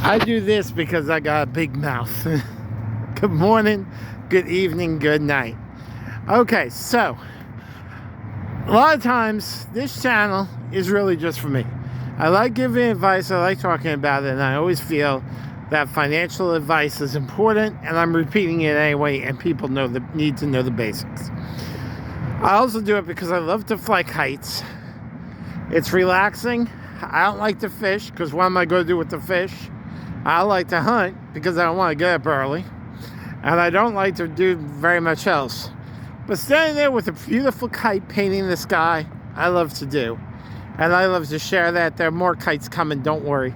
I do this because I got a big mouth. Good morning, good evening, good night. Okay, so a lot of times this channel is really just for me. I like giving advice, I like talking about it, and I always feel that financial advice is important, and I'm repeating it anyway, and people need to know the basics. I also do it because I love to fly kites. It's relaxing. I don't like to fish because what am I going to do with the fish? I like to hunt because I don't want to get up early. And I don't like to do very much else. But standing there with a beautiful kite painting the sky, I love to do. And I love to share that. There are more kites coming, don't worry.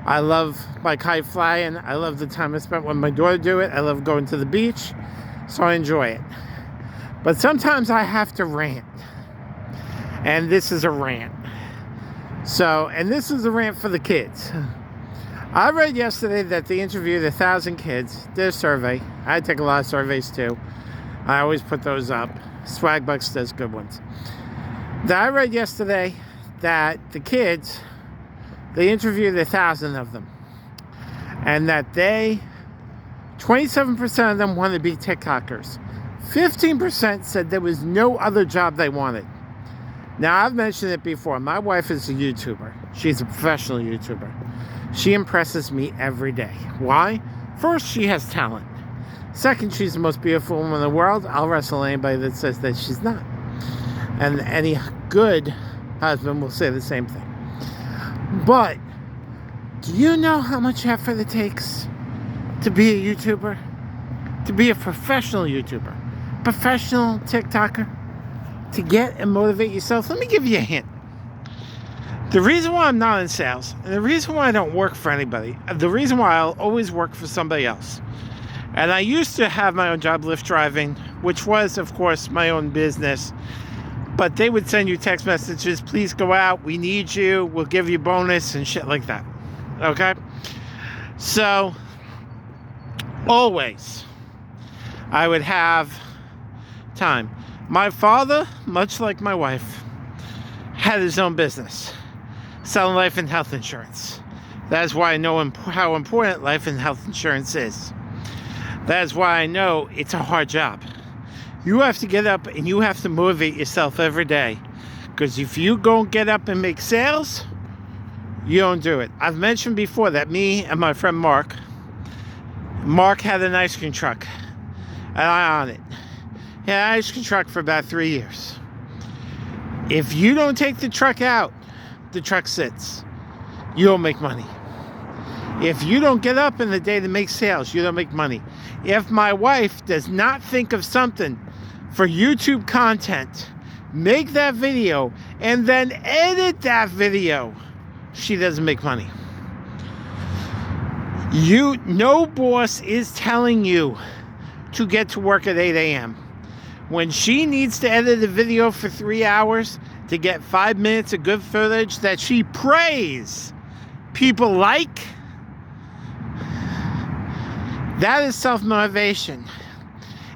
I love my kite flying. I love the time I spent with my daughter do it. I love going to the beach, so I enjoy it. But sometimes I have to rant. And this is a rant. And this is a rant for the kids. I read yesterday that they interviewed 1,000 kids, did a survey. I take a lot of surveys too. I always put those up. Swagbucks does good ones. I read yesterday that the kids, they interviewed 1,000 of them. And that 27% of them wanted to be TikTokers. 15% said there was no other job they wanted. Now, I've mentioned it before. My wife is a YouTuber. She's a professional YouTuber. She impresses me every day. Why? First, she has talent. Second, she's the most beautiful woman in the world. I'll wrestle anybody that says that she's not. And any good husband will say the same thing. But do you know how much effort it takes to be a YouTuber? To be a professional YouTuber? Professional TikToker? To get and motivate yourself? Let me give you a hint. The reason why I'm not in sales, and the reason why I don't work for anybody, the reason why I'll always work for somebody else. And I used to have my own job, Lyft driving, which was, of course, my own business. But they would send you text messages, please go out, we need you, we'll give you bonus and shit like that. Okay? So, always, I would have time. My father, much like my wife, had his own business, selling life and health insurance. That's why I know how important life and health insurance is. That's why I know it's a hard job. You have to get up and you have to motivate yourself every day. Because if you don't get up and make sales, you don't do it. I've mentioned before that me and my friend Mark had an ice cream truck. And I own it. He had an ice cream truck for about 3 years. If you don't take the truck out, the truck sits. You don't make money. If you don't get up in the day to make sales, you don't make money. If my wife does not think of something for YouTube content, make that video, and then edit that video, she doesn't make money. No boss is telling you to get to work at 8 a.m. When she needs to edit a video for 3 hours to get 5 minutes of good footage that she prays people like, that is self-motivation.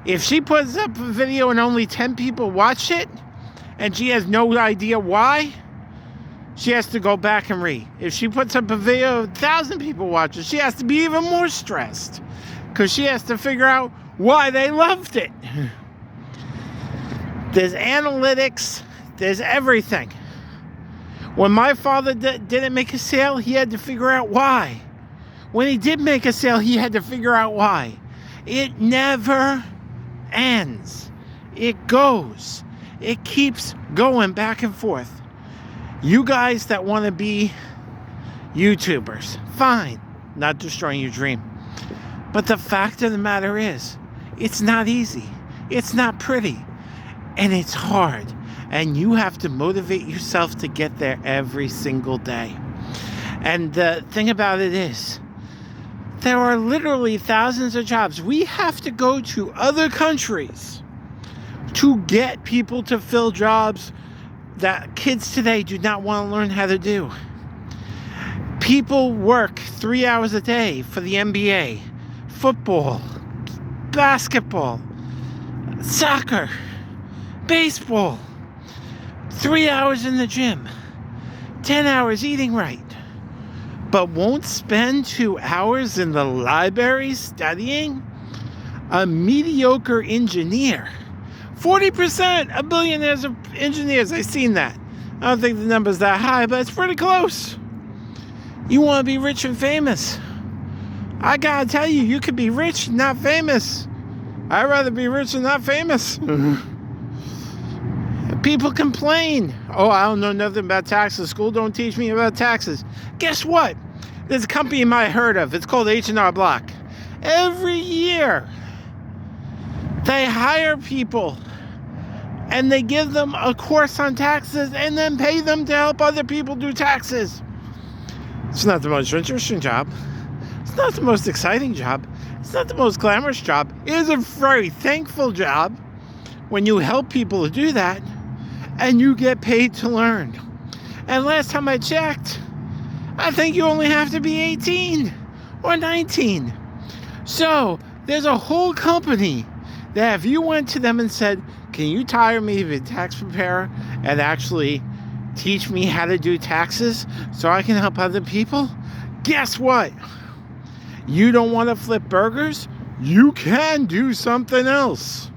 If she puts up a video and only 10 people watch it, and she has no idea why, she has to go back and read. If she puts up a video 1,000 people watch it, she has to be even more stressed, because she has to figure out why they loved it. There's analytics, there's everything. When my father didn't make a sale, he had to figure out why. When he did make a sale, he had to figure out why. It never ends. It goes. It keeps going back and forth. You guys that want to be YouTubers, fine. Not destroying your dream. But the fact of the matter is, it's not easy. It's not pretty. And it's hard. And you have to motivate yourself to get there every single day. And the thing about it is, there are literally thousands of jobs. We have to go to other countries to get people to fill jobs that kids today do not want to learn how to do. People work 3 hours a day for the NBA, football, basketball, soccer, baseball, 3 hours in the gym, 10 hours eating right, but won't spend 2 hours in the library studying? A mediocre engineer. 40% of billionaires are engineers. I've seen that. I don't think the number's that high, but it's pretty close. You want to be rich and famous. I gotta tell you, you could be rich and not famous. I'd rather be rich and not famous. People complain. Oh, I don't know nothing about taxes. School don't teach me about taxes. Guess what? There's a company you might have heard of. It's called H&R Block. Every year, they hire people and they give them a course on taxes and then pay them to help other people do taxes. It's not the most interesting job. It's not the most exciting job. It's not the most glamorous job. It is a very thankful job when you help people to do that and you get paid to learn. And last time I checked, I think you only have to be 18 or 19. So there's a whole company that if you went to them and said, can you hire me to be a tax preparer and actually teach me how to do taxes so I can help other people? Guess what? You don't want to flip burgers? You can do something else.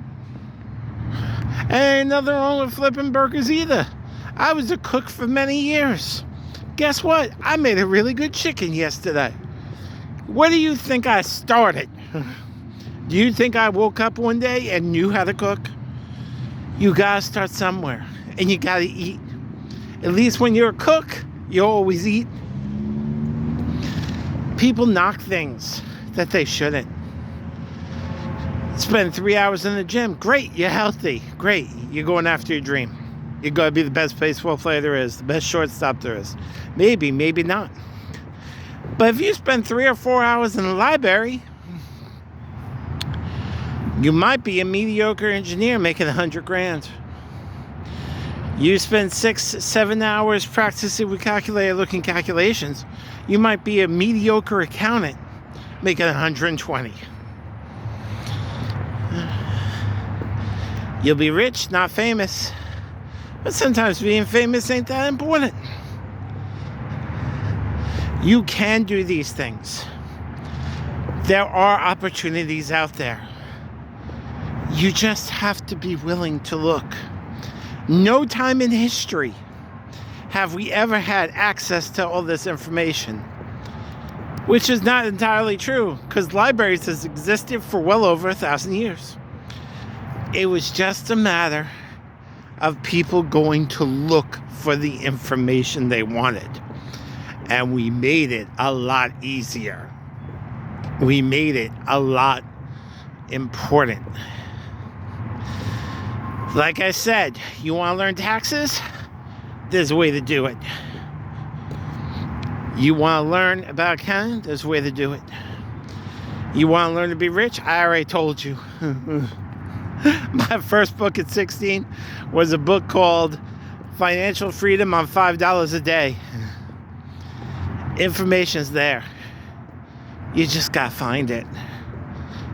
Ain't nothing wrong with flipping burgers either. I was a cook for many years. Guess what? I made a really good chicken yesterday. Where do you think I started? Do you think I woke up one day and knew how to cook? You gotta start somewhere, and you gotta eat. At least when you're a cook, you always eat. People knock things that they shouldn't. Spend 3 hours in the gym. Great, you're healthy. Great, you're going after your dream. You're going to be the best baseball player there is, the best shortstop there is. Maybe, maybe not. But if you spend 3 or 4 hours in the library, you might be a mediocre engineer making $100,000. You spend 6-7 hours practicing with calculator looking calculations, you might be a mediocre accountant making $120,000. You'll be rich, not famous. But sometimes being famous ain't that important. You can do these things. There are opportunities out there. You just have to be willing to look. No time in history have we ever had access to all this information. Which is not entirely true, because libraries has existed for well over 1,000 years. It was just a matter of people going to look for the information they wanted. And we made it a lot easier. We made it a lot important. Like I said, you want to learn taxes? There's a way to do it. You want to learn about accounting? There's a way to do it. You want to learn to be rich? I already told you. My first book at 16 was a book called Financial Freedom on $5 a Day. Information's there. You just got to find it.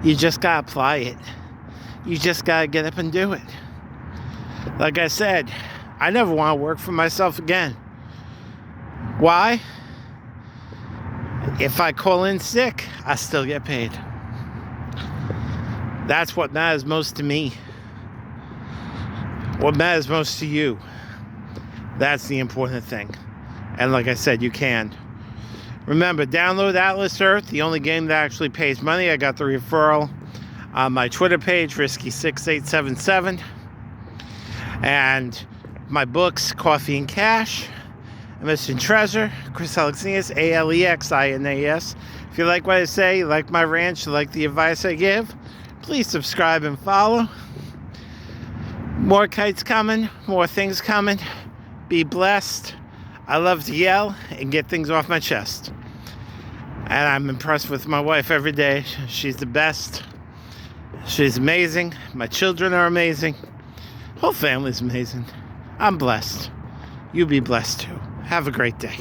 You just got to apply it. You just got to get up and do it. Like I said, I never want to work for myself again. Why? If I call in sick, I still get paid. That's what matters most to me. What matters most to you. That's the important thing. And like I said, you can. Remember, download Atlas Earth, the only game that actually pays money. I got the referral on my Twitter page, Risky6877. And my books, Coffee and Cash, Mr. Treasure, Chris Alexinas, Alexinas. If you like what I say, you like my rant, you like the advice I give, please subscribe and follow. More kites coming, more things coming. Be blessed. I love to yell and get things off my chest. And I'm impressed with my wife every day. She's the best. She's amazing. My children are amazing. Whole family's amazing. I'm blessed. You be blessed too. Have a great day.